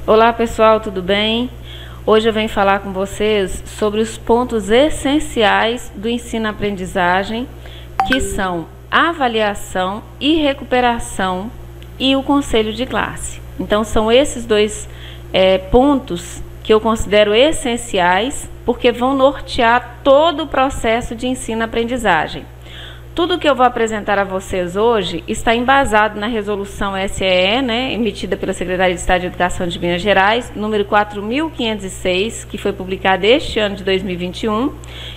Olá pessoal, tudo bem? Hoje eu venho falar com vocês sobre os pontos essenciais do ensino-aprendizagem, que são avaliação e recuperação e o conselho de classe. Então são esses dois pontos que eu considero essenciais, porque vão nortear todo o processo de ensino-aprendizagem. Tudo que eu vou apresentar a vocês hoje está embasado na resolução SEE, emitida pela Secretaria de Estado de Educação de Minas Gerais, número 4.506, que foi publicada este ano de 2021,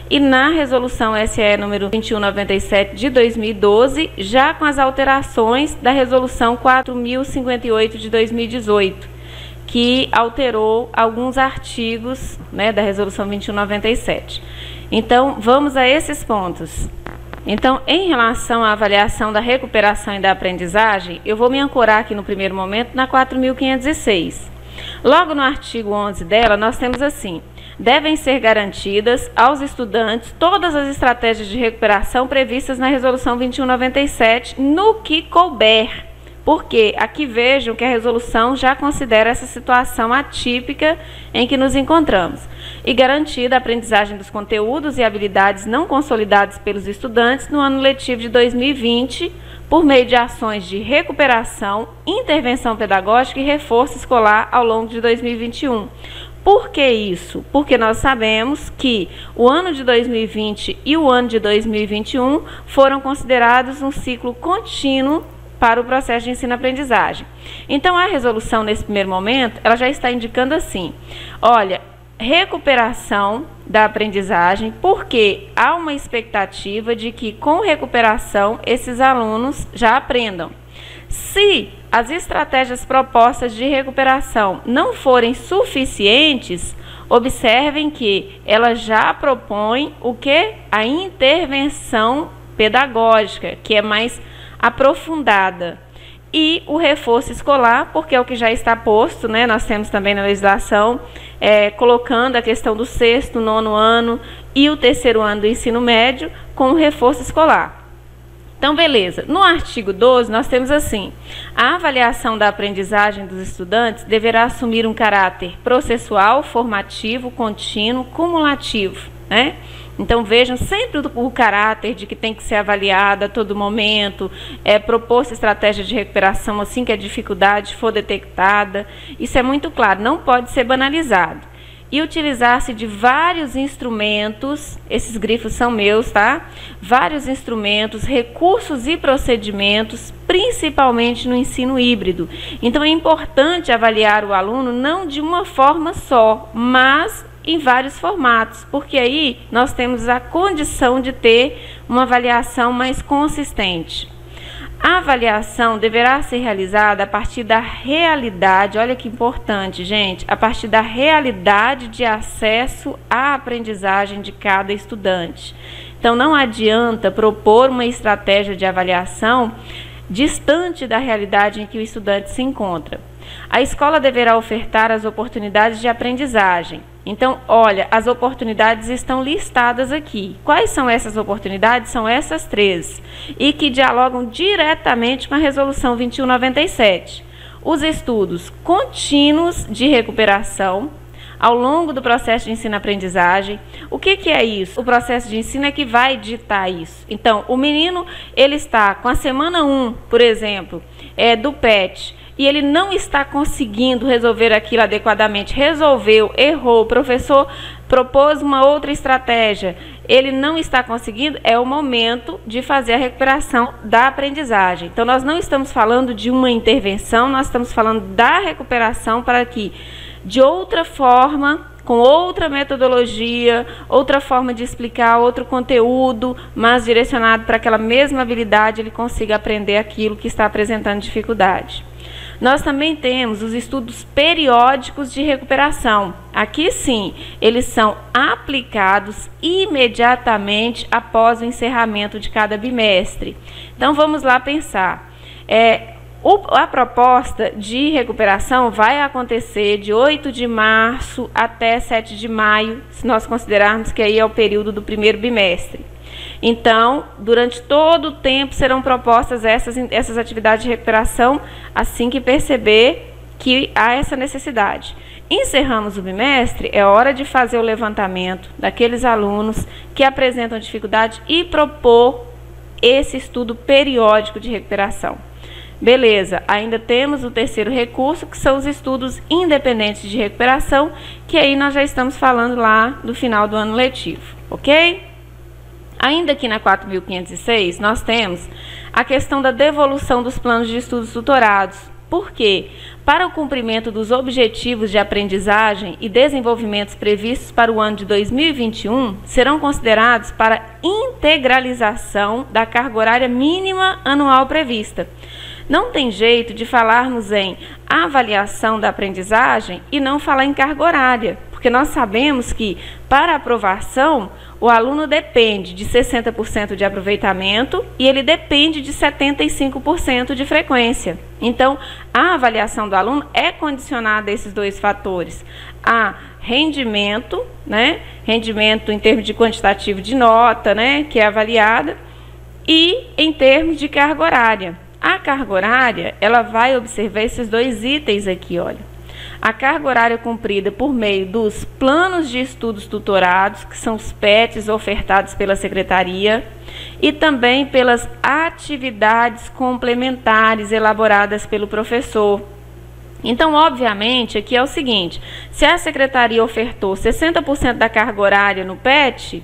e na resolução SEE número 2197 de 2012, já com as alterações da resolução 4.058 de 2018, que alterou alguns artigos da resolução 2197. Então, vamos a esses pontos. Então, em relação à avaliação da recuperação e da aprendizagem, eu vou me ancorar aqui no primeiro momento na 4.506. Logo no artigo 11 dela, nós temos assim: devem ser garantidas aos estudantes todas as estratégias de recuperação previstas na resolução 2197, no que couber. Porque aqui vejam que a resolução já considera essa situação atípica em que nos encontramos e garantida a aprendizagem dos conteúdos e habilidades não consolidados pelos estudantes no ano letivo de 2020 por meio de ações de recuperação, intervenção pedagógica e reforço escolar ao longo de 2021. Por que isso? Porque nós sabemos que o ano de 2020 e o ano de 2021 foram considerados um ciclo contínuo para o processo de ensino-aprendizagem. Então, a resolução, nesse primeiro momento, ela já está indicando assim: olha, recuperação da aprendizagem, porque há uma expectativa de que, com recuperação, esses alunos já aprendam. Se as estratégias propostas de recuperação não forem suficientes, observem que ela já propõe o que? A intervenção pedagógica, que é mais aprofundada, e o reforço escolar, porque é o que já está posto, nós temos também na legislação, colocando a questão do sexto, nono ano e o terceiro ano do ensino médio com o reforço escolar. Então, beleza. No artigo 12, nós temos assim: a avaliação da aprendizagem dos estudantes deverá assumir um caráter processual, formativo, contínuo, cumulativo, Então, vejam sempre o caráter de que tem que ser avaliada a todo momento, proposta estratégia de recuperação assim que a dificuldade for detectada. Isso é muito claro, não pode ser banalizado. E utilizar-se de vários instrumentos, esses grifos são meus, tá? Vários instrumentos, recursos e procedimentos, principalmente no ensino híbrido. Então, é importante avaliar o aluno não de uma forma só, mas em vários formatos, porque aí nós temos a condição de ter uma avaliação mais consistente. A avaliação deverá ser realizada a partir da realidade, olha que importante, gente, a partir da realidade de acesso à aprendizagem de cada estudante. Então, não adianta propor uma estratégia de avaliação distante da realidade em que o estudante se encontra. A escola deverá ofertar as oportunidades de aprendizagem. Então, olha, as oportunidades estão listadas aqui. Quais são essas oportunidades? São essas três, e que dialogam diretamente com a resolução 2197. Os estudos contínuos de recuperação ao longo do processo de ensino-aprendizagem. O que é isso? O processo de ensino é que vai ditar isso. Então, o menino, ele está com a semana 1, por exemplo, do PET, e ele não está conseguindo resolver aquilo adequadamente, resolveu, errou, o professor propôs uma outra estratégia, ele não está conseguindo, é o momento de fazer a recuperação da aprendizagem. Então, nós não estamos falando de uma intervenção, nós estamos falando da recuperação para que, de outra forma, com outra metodologia, outra forma de explicar, outro conteúdo, mas direcionado para aquela mesma habilidade, ele consiga aprender aquilo que está apresentando dificuldade. Nós também temos os estudos periódicos de recuperação. Aqui sim, eles são aplicados imediatamente após o encerramento de cada bimestre. Então, vamos lá pensar. A proposta de recuperação vai acontecer de 8 de março até 7 de maio, se nós considerarmos que aí é o período do primeiro bimestre. Então, durante todo o tempo serão propostas essas atividades de recuperação assim que perceber que há essa necessidade. Encerramos o bimestre, é hora de fazer o levantamento daqueles alunos que apresentam dificuldade e propor esse estudo periódico de recuperação. Beleza, ainda temos o terceiro recurso, que são os estudos independentes de recuperação, que aí nós já estamos falando lá do final do ano letivo, ok? Ainda aqui na 4.506, nós temos a questão da devolução dos planos de estudos tutorados. Por quê? Para o cumprimento dos objetivos de aprendizagem e desenvolvimentos previstos para o ano de 2021, serão considerados para integralização da carga horária mínima anual prevista. Não tem jeito de falarmos em avaliação da aprendizagem e não falar em carga horária, porque nós sabemos que, para aprovação, o aluno depende de 60% de aproveitamento e ele depende de 75% de frequência. Então, a avaliação do aluno é condicionada a esses dois fatores. A rendimento, né? Rendimento em termos de quantitativo de nota, né? Que é avaliada, e em termos de carga horária. A carga horária, ela vai observar esses dois itens aqui, olha. A carga horária cumprida por meio dos planos de estudos tutorados, que são os PETs ofertados pela secretaria, e também pelas atividades complementares elaboradas pelo professor. Então, obviamente, aqui é o seguinte, se a secretaria ofertou 60% da carga horária no PET,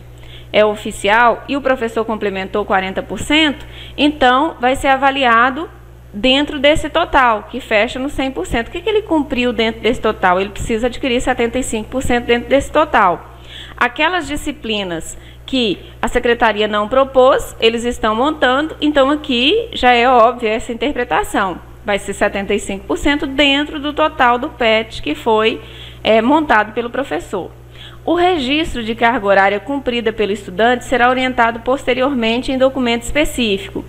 é oficial, e o professor complementou 40%, então vai ser avaliado dentro desse total, que fecha no 100%. O que ele cumpriu dentro desse total? Ele precisa adquirir 75% dentro desse total. Aquelas disciplinas que a secretaria não propôs, eles estão montando, então aqui já é óbvia essa interpretação. Vai ser 75% dentro do total do PET que foi montado pelo professor. O registro de carga horária cumprida pelo estudante será orientado posteriormente em documento específico.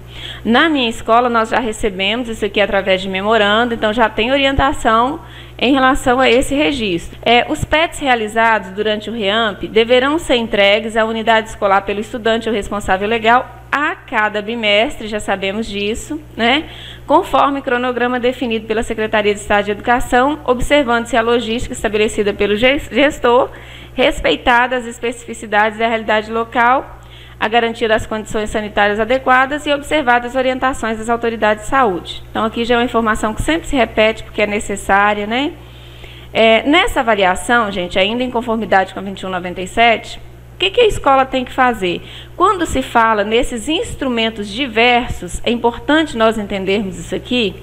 Na minha escola, nós já recebemos isso aqui através de memorando, então já tem orientação em relação a esse registro. Os PETs realizados durante o REAMP deverão ser entregues à unidade escolar pelo estudante ou responsável legal a cada bimestre, já sabemos disso, né? Conforme cronograma definido pela Secretaria de Estado de Educação, observando-se a logística estabelecida pelo gestor, respeitadas as especificidades da realidade local, a garantia das condições sanitárias adequadas e observadas as orientações das autoridades de saúde. Então, aqui já é uma informação que sempre se repete porque é necessária, né? Nessa avaliação, gente, ainda em conformidade com a 2197, o que a escola tem que fazer? Quando se fala nesses instrumentos diversos, é importante nós entendermos isso aqui.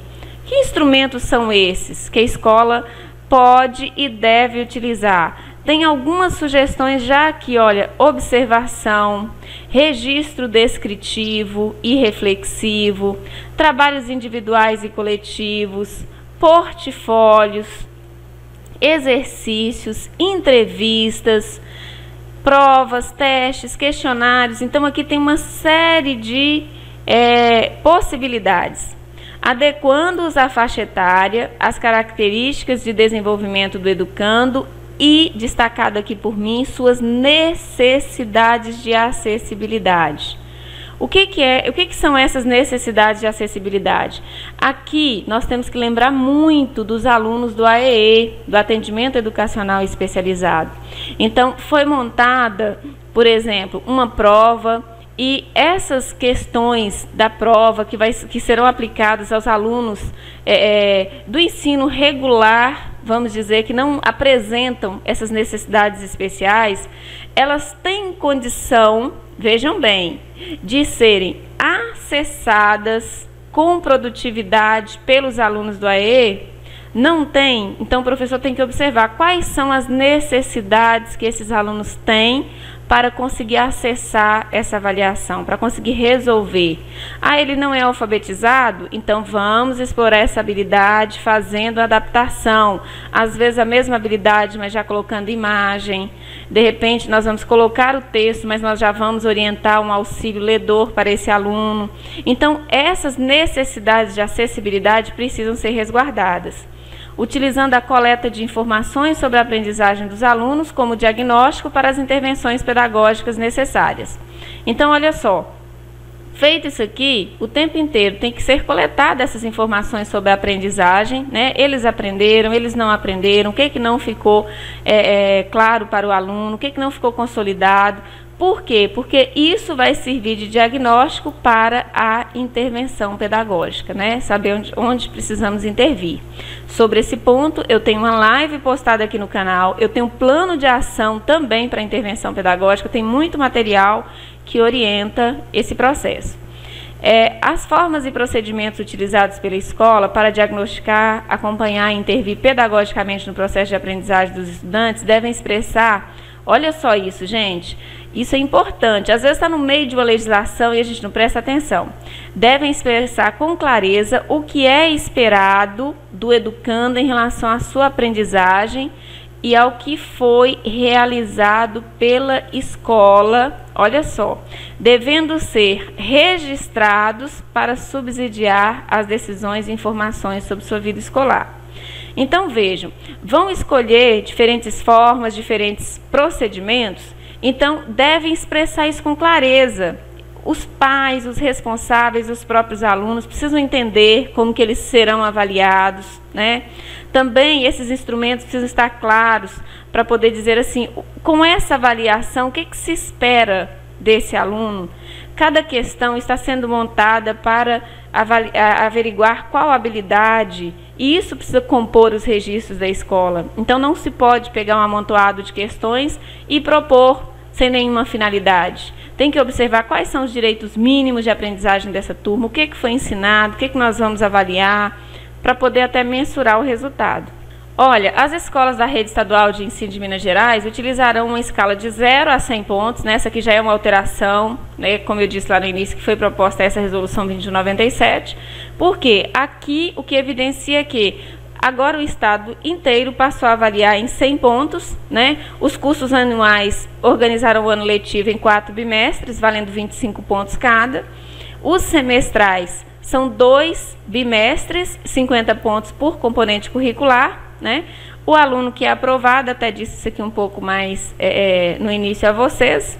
Que instrumentos são esses que a escola pode e deve utilizar? Tem algumas sugestões já aqui, olha, observação, registro descritivo e reflexivo, trabalhos individuais e coletivos, portfólios, exercícios, entrevistas, provas, testes, questionários. Então, aqui tem uma série de possibilidades, adequando-os à faixa etária, às características de desenvolvimento do educando e, destacado aqui por mim, suas necessidades de acessibilidade. O que são essas necessidades de acessibilidade? Aqui nós temos que lembrar muito dos alunos do AEE, do Atendimento Educacional Especializado. Então, foi montada, por exemplo, uma prova, e essas questões da prova que serão aplicadas aos alunos do ensino regular, vamos dizer, que não apresentam essas necessidades especiais, elas têm condição, vejam bem, de serem acessadas com produtividade pelos alunos do AE? Não tem? Então o professor tem que observar quais são as necessidades que esses alunos têm para conseguir acessar essa avaliação, para conseguir resolver. Ele não é alfabetizado? Então vamos explorar essa habilidade fazendo adaptação. Às vezes a mesma habilidade, mas já colocando imagem. De repente nós vamos colocar o texto, mas nós já vamos orientar um auxílio ledor para esse aluno. Então essas necessidades de acessibilidade precisam ser resguardadas, utilizando a coleta de informações sobre a aprendizagem dos alunos como diagnóstico para as intervenções pedagógicas necessárias. Então, olha só, Feito isso aqui, o tempo inteiro tem que ser coletada essas informações sobre a aprendizagem, né? Eles aprenderam, eles não aprenderam, o que não ficou claro para o aluno, o que não ficou consolidado. Por quê? Porque isso vai servir de diagnóstico para a intervenção pedagógica, né? Saber onde precisamos intervir. Sobre esse ponto, eu tenho uma live postada aqui no canal, eu tenho um plano de ação também para intervenção pedagógica, tem muito material que orienta esse processo. As formas e procedimentos utilizados pela escola para diagnosticar, acompanhar e intervir pedagogicamente no processo de aprendizagem dos estudantes devem expressar, olha só isso, gente, isso é importante, às vezes está no meio de uma legislação e a gente não presta atenção. Devem expressar com clareza o que é esperado do educando em relação à sua aprendizagem e ao que foi realizado pela escola, olha só, devendo ser registrados para subsidiar as decisões e informações sobre sua vida escolar. Então, vejam, vão escolher diferentes formas, diferentes procedimentos, então devem expressar isso com clareza. Os pais, os responsáveis, os próprios alunos precisam entender como que eles serão avaliados, né? Também esses instrumentos precisam estar claros para poder dizer assim, com essa avaliação, o que se espera desse aluno? Cada questão está sendo montada para averiguar qual habilidade, e isso precisa compor os registros da escola. Então não se pode pegar um amontoado de questões e propor sem nenhuma finalidade. Tem que observar quais são os direitos mínimos de aprendizagem dessa turma, o que foi ensinado, o que nós vamos avaliar, para poder até mensurar o resultado. Olha, as escolas da rede estadual de ensino de Minas Gerais utilizarão uma escala de 0 a 100 pontos, né? Essa aqui já é uma alteração, né? Como eu disse lá no início, que foi proposta essa resolução 2197, porque aqui o que evidencia é que agora o estado inteiro passou a avaliar em 100 pontos, né? Os cursos anuais organizaram o ano letivo em 4 bimestres, valendo 25 pontos cada. Os semestrais são 2 bimestres, 50 pontos por componente curricular, né? O aluno que é aprovado, até disse isso aqui um pouco mais no início a vocês.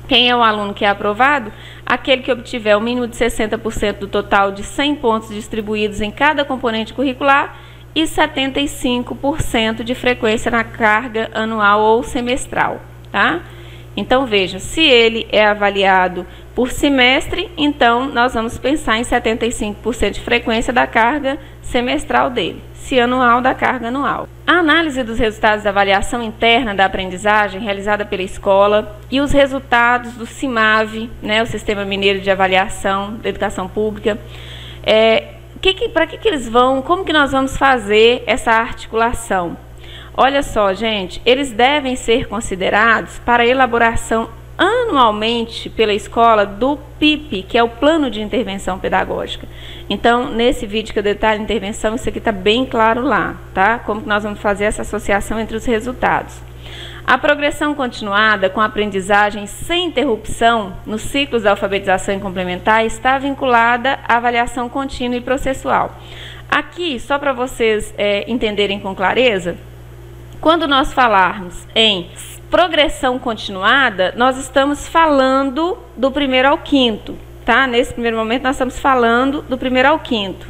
Quem é o aluno que é aprovado? Aquele que obtiver o mínimo de 60% do total de 100 pontos distribuídos em cada componente curricular e 75% de frequência na carga anual ou semestral, tá? Então, veja, se ele é avaliado por semestre, então nós vamos pensar em 75% de frequência da carga semestral dele, se anual, da carga anual. A análise dos resultados da avaliação interna da aprendizagem realizada pela escola e os resultados do CIMAV, né, o Sistema Mineiro de Avaliação da Educação Pública, para que eles vão, como que nós vamos fazer essa articulação? Olha só, gente, eles devem ser considerados para elaboração anualmente pela escola do PIP, que é o Plano de Intervenção Pedagógica. Então, nesse vídeo que eu detalho a intervenção, isso aqui está bem claro lá, tá? Como que nós vamos fazer essa associação entre os resultados. A progressão continuada com a aprendizagem sem interrupção nos ciclos da alfabetização e complementar está vinculada à avaliação contínua e processual. Aqui, só para vocês entenderem com clareza, quando nós falarmos em progressão continuada, nós estamos falando do primeiro ao quinto, tá? Nesse primeiro momento nós estamos falando do primeiro ao quinto.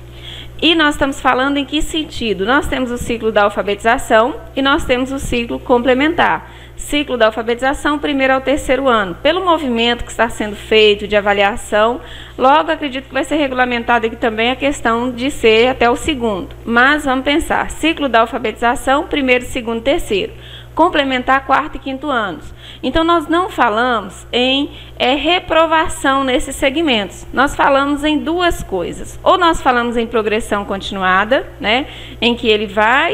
E nós estamos falando em que sentido? Nós temos o ciclo da alfabetização e nós temos o ciclo complementar. Ciclo da alfabetização, primeiro ao terceiro ano. Pelo movimento que está sendo feito de avaliação, logo acredito que vai ser regulamentado aqui também a questão de ser até o segundo. Mas vamos pensar, ciclo da alfabetização, primeiro, segundo, terceiro. Complementar quarto e quinto anos. Então, nós não falamos em reprovação nesses segmentos. Nós falamos em duas coisas. Ou nós falamos em progressão continuada, né, em que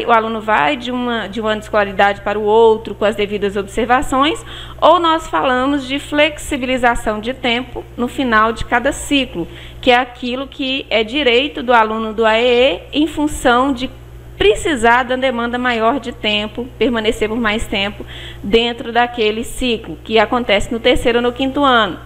o aluno vai de um ano de escolaridade para o outro com as devidas observações, ou nós falamos de flexibilização de tempo no final de cada ciclo, que é aquilo que é direito do aluno do AEE em função de precisar da demanda maior de tempo, permanecer por mais tempo dentro daquele ciclo, que acontece no terceiro ou no quinto ano.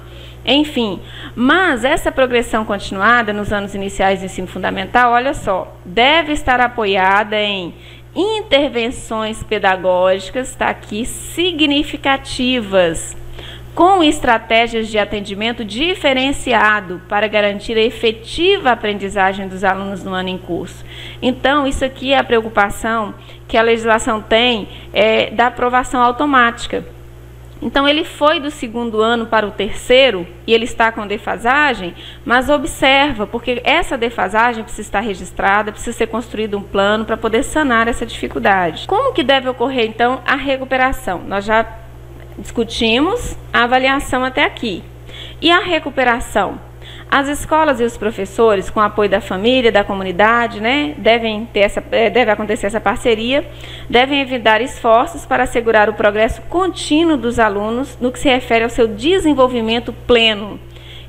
Enfim, mas essa progressão continuada nos anos iniciais do ensino fundamental, olha só, deve estar apoiada em intervenções pedagógicas, está aqui, significativas, com estratégias de atendimento diferenciado para garantir a efetiva aprendizagem dos alunos no ano em curso. Então, isso aqui é a preocupação que a legislação tem da aprovação automática. Então, ele foi do segundo ano para o terceiro e ele está com defasagem, mas observa, porque essa defasagem precisa estar registrada, precisa ser construído um plano para poder sanar essa dificuldade. Como que deve ocorrer, então, a recuperação? Nós já discutimos a avaliação até aqui. E a recuperação? As escolas e os professores, com o apoio da família, da comunidade, né, deve acontecer essa parceria, devem evitar esforços para assegurar o progresso contínuo dos alunos no que se refere ao seu desenvolvimento pleno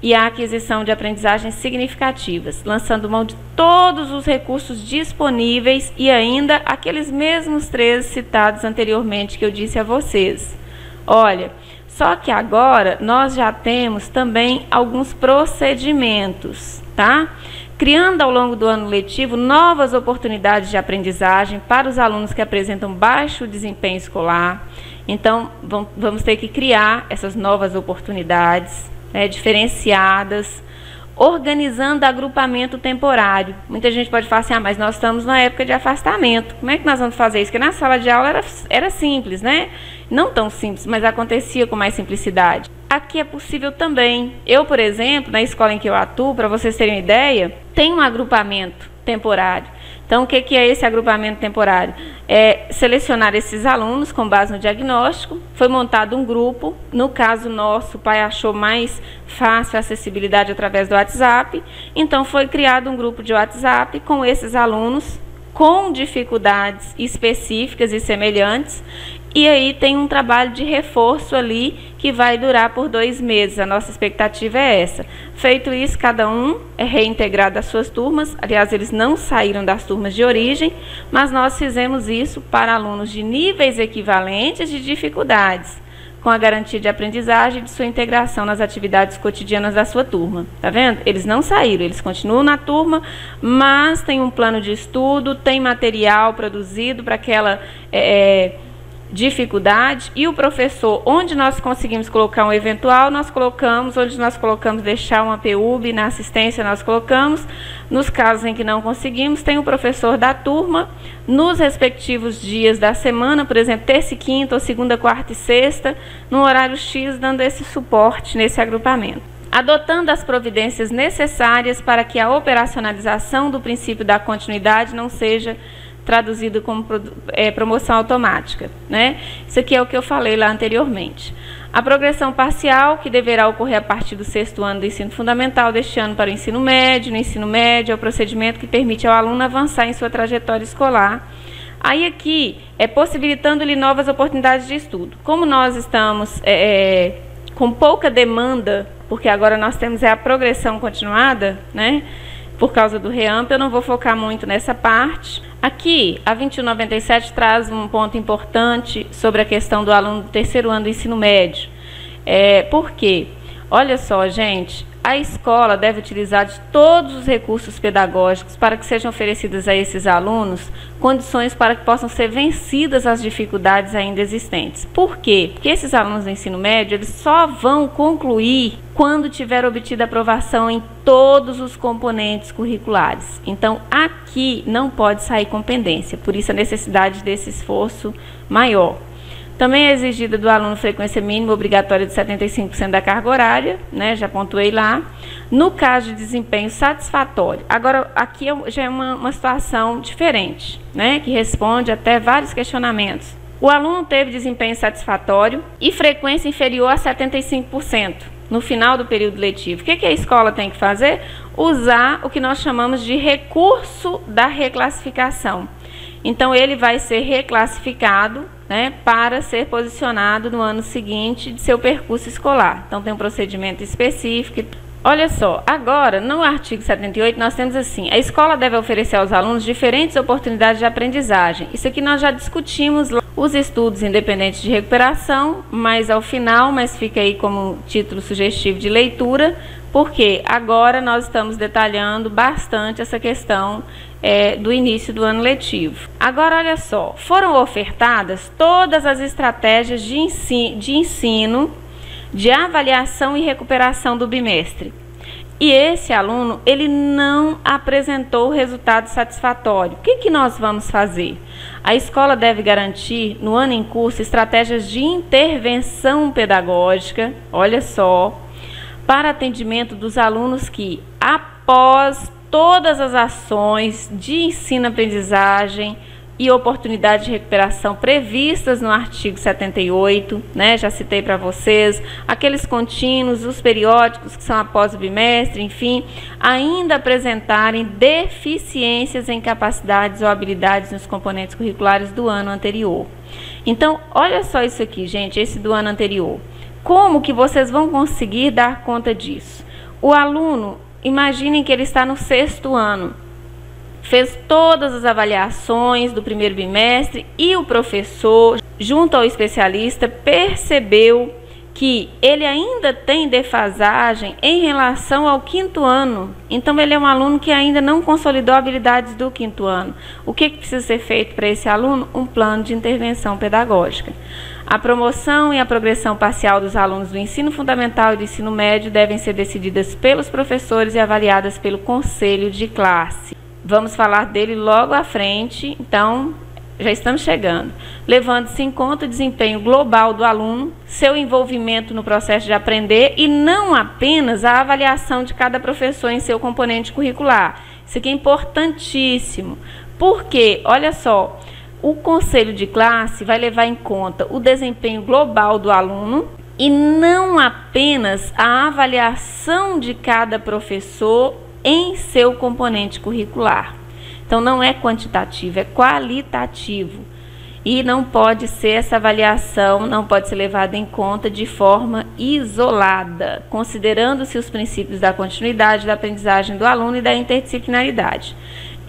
e à aquisição de aprendizagens significativas, lançando mão de todos os recursos disponíveis e ainda aqueles mesmos 3 citados anteriormente que eu disse a vocês. Olha, só que agora nós já temos também alguns procedimentos, tá? Criando ao longo do ano letivo novas oportunidades de aprendizagem para os alunos que apresentam baixo desempenho escolar. Então, vamos ter que criar essas novas oportunidades, diferenciadas, organizando agrupamento temporário. Muita gente pode falar assim, mas nós estamos na época de afastamento. Como é que nós vamos fazer isso? Porque na sala de aula era simples, né? Não tão simples, mas acontecia com mais simplicidade. Aqui é possível também. Eu, por exemplo, na escola em que eu atuo, para vocês terem uma ideia, tem um agrupamento temporário. Então, o que é esse agrupamento temporário? É selecionar esses alunos com base no diagnóstico. Foi montado um grupo. No caso nosso, o pai achou mais fácil a acessibilidade através do WhatsApp. Então, foi criado um grupo de WhatsApp com esses alunos com dificuldades específicas e semelhantes. E aí tem um trabalho de reforço ali que vai durar por 2 meses. A nossa expectativa é essa. Feito isso, cada um é reintegrado às suas turmas. Aliás, eles não saíram das turmas de origem, mas nós fizemos isso para alunos de níveis equivalentes de dificuldades, com a garantia de aprendizagem e de sua integração nas atividades cotidianas da sua turma. Tá vendo? Eles não saíram, eles continuam na turma, mas tem um plano de estudo, tem material produzido para aquela dificuldade, e o professor, onde nós conseguimos colocar um eventual, nós colocamos, onde nós colocamos deixar uma PUB, na assistência nós colocamos. Nos casos em que não conseguimos, tem o professor da turma, nos respectivos dias da semana, por exemplo, terça e quinta, ou segunda, quarta e sexta, no horário X, dando esse suporte nesse agrupamento. Adotando as providências necessárias para que a operacionalização do princípio da continuidade não seja traduzido como promoção automática, né? Isso aqui é o que eu falei lá anteriormente. A progressão parcial, que deverá ocorrer a partir do 6º ano do ensino fundamental deste ano para o ensino médio. No ensino médio é o procedimento que permite ao aluno avançar em sua trajetória escolar. Aí aqui é possibilitando-lhe novas oportunidades de estudo. Como nós estamos com pouca demanda, porque agora nós temos a progressão continuada, né? Por causa do REAMP, eu não vou focar muito nessa parte. Aqui, a 2197 traz um ponto importante sobre a questão do aluno do 3º ano do ensino médio. Por quê? Olha só, gente, a escola deve utilizar de todos os recursos pedagógicos para que sejam oferecidas a esses alunos condições para que possam ser vencidas as dificuldades ainda existentes. Por quê? Porque esses alunos do ensino médio, eles só vão concluir quando tiver obtido aprovação em todos os componentes curriculares. Então, aqui não pode sair com pendência, por isso a necessidade desse esforço maior. Também é exigida do aluno frequência mínima obrigatória de 75% da carga horária, né? Já pontuei lá. No caso de desempenho satisfatório. Agora, aqui já é uma situação diferente, né? Que responde até vários questionamentos. O aluno teve desempenho satisfatório e frequência inferior a 75%. No final do período letivo. O que a escola tem que fazer? Usar o que nós chamamos de recurso da reclassificação. Então, ele vai ser reclassificado, né, para ser posicionado no ano seguinte de seu percurso escolar. Então, tem um procedimento específico. Olha só, agora, no artigo 78, nós temos assim: a escola deve oferecer aos alunos diferentes oportunidades de aprendizagem. Isso aqui nós já discutimos lá. Os estudos independentes de recuperação, mais ao final, mas fica aí como título sugestivo de leitura, porque agora nós estamos detalhando bastante essa questão do início do ano letivo. Agora, olha só, foram ofertadas todas as estratégias de ensino de avaliação e recuperação do bimestre. E esse aluno, ele não apresentou resultado satisfatório. O que nós vamos fazer? A escola deve garantir, no ano em curso, estratégias de intervenção pedagógica, olha só, para atendimento dos alunos que, após todas as ações de ensino-aprendizagem e oportunidade de recuperação previstas no artigo 78, né? Já citei para vocês, aqueles contínuos, os periódicos que são após o bimestre, enfim, ainda apresentarem deficiências em capacidades ou habilidades nos componentes curriculares do ano anterior. Então, olha só isso aqui, gente, esse do ano anterior. Como que vocês vão conseguir dar conta disso? O aluno, imaginem que ele está no 6º ano, fez todas as avaliações do primeiro bimestre e o professor, junto ao especialista, percebeu que ele ainda tem defasagem em relação ao 5º ano. Então, ele é um aluno que ainda não consolidou habilidades do 5º ano. O que precisa ser feito para esse aluno? Um plano de intervenção pedagógica. A promoção e a progressão parcial dos alunos do ensino fundamental e do ensino médio devem ser decididas pelos professores e avaliadas pelo conselho de classe. Vamos falar dele logo à frente, então já estamos chegando. Levando-se em conta o desempenho global do aluno, seu envolvimento no processo de aprender e não apenas a avaliação de cada professor em seu componente curricular. Isso aqui é importantíssimo, porque, olha só, o conselho de classe vai levar em conta o desempenho global do aluno e não apenas a avaliação de cada professor em seu componente curricular. Então, não é quantitativo, é qualitativo. E não pode ser essa avaliação, não pode ser levada em conta de forma isolada, considerando-se os princípios da continuidade da aprendizagem do aluno e da interdisciplinaridade.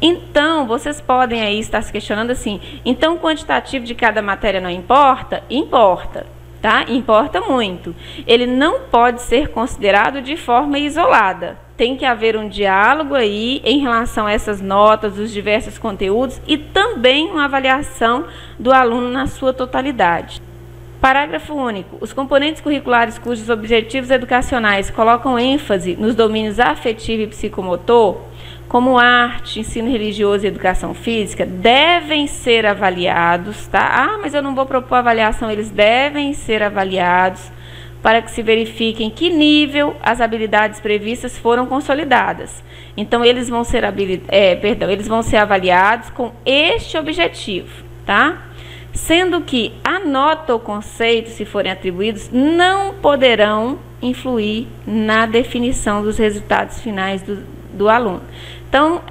Então, vocês podem aí estar se questionando assim, então o quantitativo de cada matéria não importa? Importa. Tá? Importa muito. Ele não pode ser considerado de forma isolada. Tem que haver um diálogo aí em relação a essas notas, os diversos conteúdos e também uma avaliação do aluno na sua totalidade. Parágrafo único. Os componentes curriculares cujos objetivos educacionais colocam ênfase nos domínios afetivo e psicomotor, como arte, ensino religioso e educação física, devem ser avaliados, tá? Ah, mas eu não vou propor avaliação, eles devem ser avaliados para que se verifique em que nível as habilidades previstas foram consolidadas. Então, eles vão ser, eles vão ser avaliados com este objetivo, tá? Sendo que a nota ou conceito, se forem atribuídos, não poderão influir na definição dos resultados finais do aluno. Então,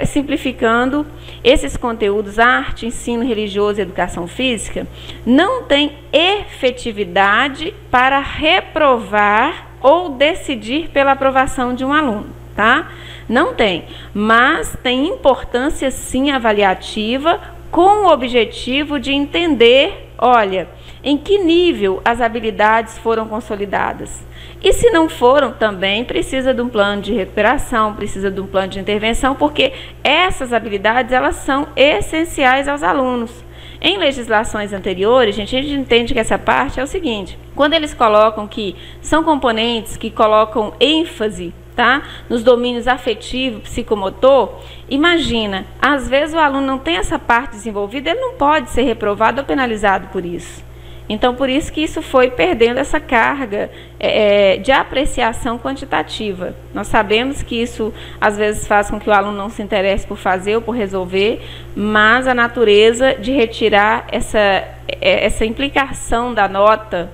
simplificando, esses conteúdos, arte, ensino religioso e educação física, não têm efetividade para reprovar ou decidir pela aprovação de um aluno, tá? Não tem, mas tem importância sim avaliativa com o objetivo de entender, olha, em que nível as habilidades foram consolidadas. E se não foram, também precisa de um plano de recuperação, precisa de um plano de intervenção, porque essas habilidades, elas são essenciais aos alunos. Em legislações anteriores, a gente entende que essa parte é o seguinte, quando eles colocam que são componentes que colocam ênfase, tá, nos domínios afetivo, psicomotor, imagina, às vezes o aluno não tem essa parte desenvolvida, ele não pode ser reprovado ou penalizado por isso. Então, por isso que isso foi perdendo essa carga de apreciação quantitativa. Nós sabemos que isso, às vezes, faz com que o aluno não se interesse por fazer ou por resolver, mas a natureza de retirar essa implicação da nota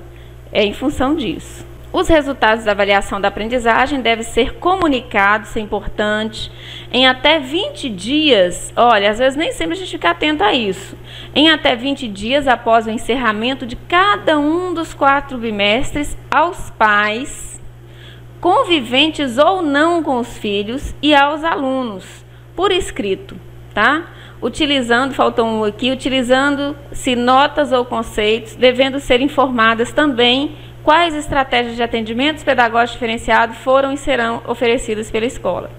é em função disso. Os resultados da avaliação da aprendizagem devem ser comunicados, isso é importante, em até 20 dias, olha, às vezes nem sempre a gente fica atento a isso, em até 20 dias após o encerramento de cada um dos 4 bimestres aos pais, conviventes ou não com os filhos e aos alunos, por escrito, tá? Utilizando, faltou um aqui, utilizando-se notas ou conceitos, devendo ser informadas também quais estratégias de atendimentos pedagógicos diferenciados foram e serão oferecidas pela escola.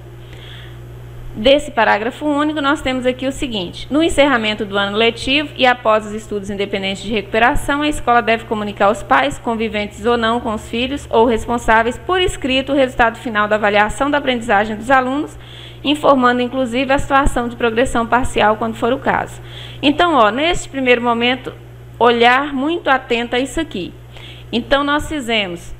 desse parágrafo único, nós temos aqui o seguinte: no encerramento do ano letivo e após os estudos independentes de recuperação, a escola deve comunicar aos pais, conviventes ou não com os filhos ou responsáveis, por escrito o resultado final da avaliação da aprendizagem dos alunos, informando inclusive a situação de progressão parcial quando for o caso. Então, ó, neste primeiro momento, olhar muito atento a isso aqui. Então, nós fizemos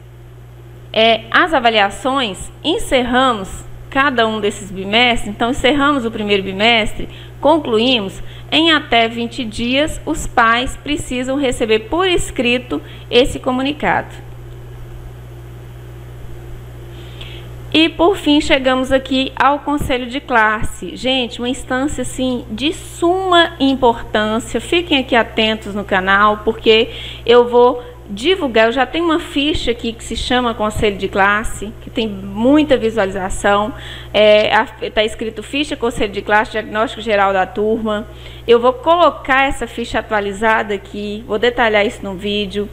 as avaliações, encerramos cada um desses bimestres. Então, encerramos o primeiro bimestre, concluímos, em até 20 dias, os pais precisam receber por escrito esse comunicado. E, por fim, chegamos aqui ao conselho de classe. Gente, uma instância, assim, de suma importância. Fiquem aqui atentos no canal, porque eu vou divulgar. Eu já tenho uma ficha aqui que se chama Conselho de Classe, que tem muita visualização. Está escrito Ficha Conselho de Classe, Diagnóstico Geral da Turma. Eu vou colocar essa ficha atualizada aqui, vou detalhar isso no vídeo.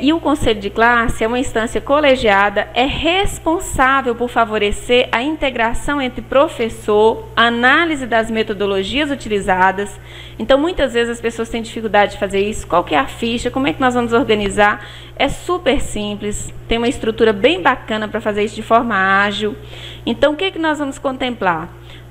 E o Conselho de Classe é uma instância colegiada, é responsável por favorecer a integração entre professor, análise das metodologias utilizadas. Então, muitas vezes as pessoas têm dificuldade de fazer isso. Qual que é a ficha? Como é que nós vamos organizar? É super simples, tem uma estrutura bem bacana para fazer isso de forma ágil. Então, o que que nós vamos contemplar?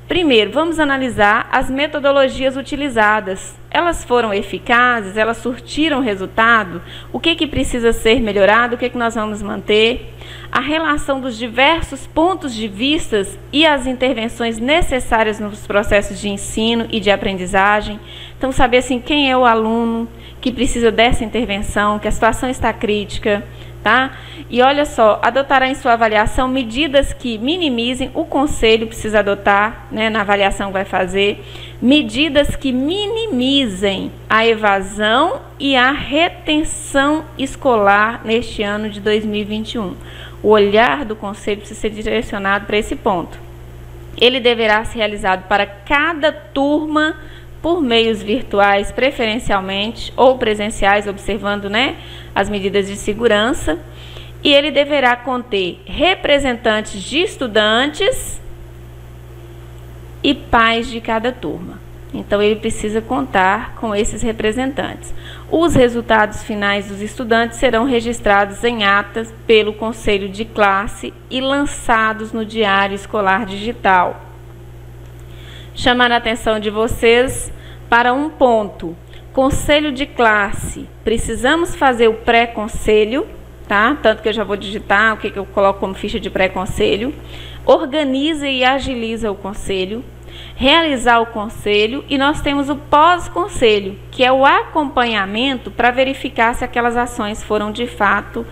Primeiro, vamos analisar as metodologias utilizadas. Elas foram eficazes? Elas surtiram resultado? O que que precisa ser melhorado? O que que nós vamos manter? A relação dos diversos pontos de vista e as intervenções necessárias nos processos de ensino e de aprendizagem. Então, saber assim, quem é o aluno que precisa dessa intervenção, que a situação está crítica, tá? E olha só, adotará em sua avaliação medidas que minimizem, o conselho precisa adotar, né, na avaliação que vai fazer, medidas que minimizem a evasão e a retenção escolar neste ano de 2021. O olhar do conselho precisa ser direcionado para esse ponto. Ele deverá ser realizado para cada turma por meios virtuais, preferencialmente, ou presenciais, observando, né, as medidas de segurança. E ele deverá conter representantes de estudantes e pais de cada turma. Então, ele precisa contar com esses representantes. Os resultados finais dos estudantes serão registrados em atas pelo Conselho de Classe e lançados no Diário Escolar Digital. Chamar a atenção de vocês para um ponto. Conselho de classe. Precisamos fazer o pré-conselho, tá? Tanto que eu já vou digitar o que eu coloco como ficha de pré-conselho. Organiza e agiliza o conselho. Realizar o conselho, e nós temos o pós-conselho, que é o acompanhamento para verificar se aquelas ações foram de fato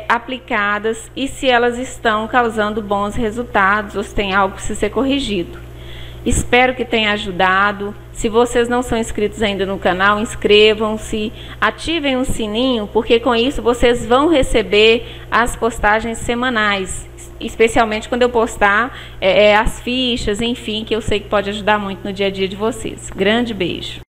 aplicadas e se elas estão causando bons resultados ou se tem algo que precisa ser corrigido. Espero que tenha ajudado. Se vocês não são inscritos ainda no canal, inscrevam-se, ativem o sininho, porque com isso vocês vão receber as postagens semanais, especialmente quando eu postar as fichas, enfim, que eu sei que pode ajudar muito no dia a dia de vocês. Grande beijo!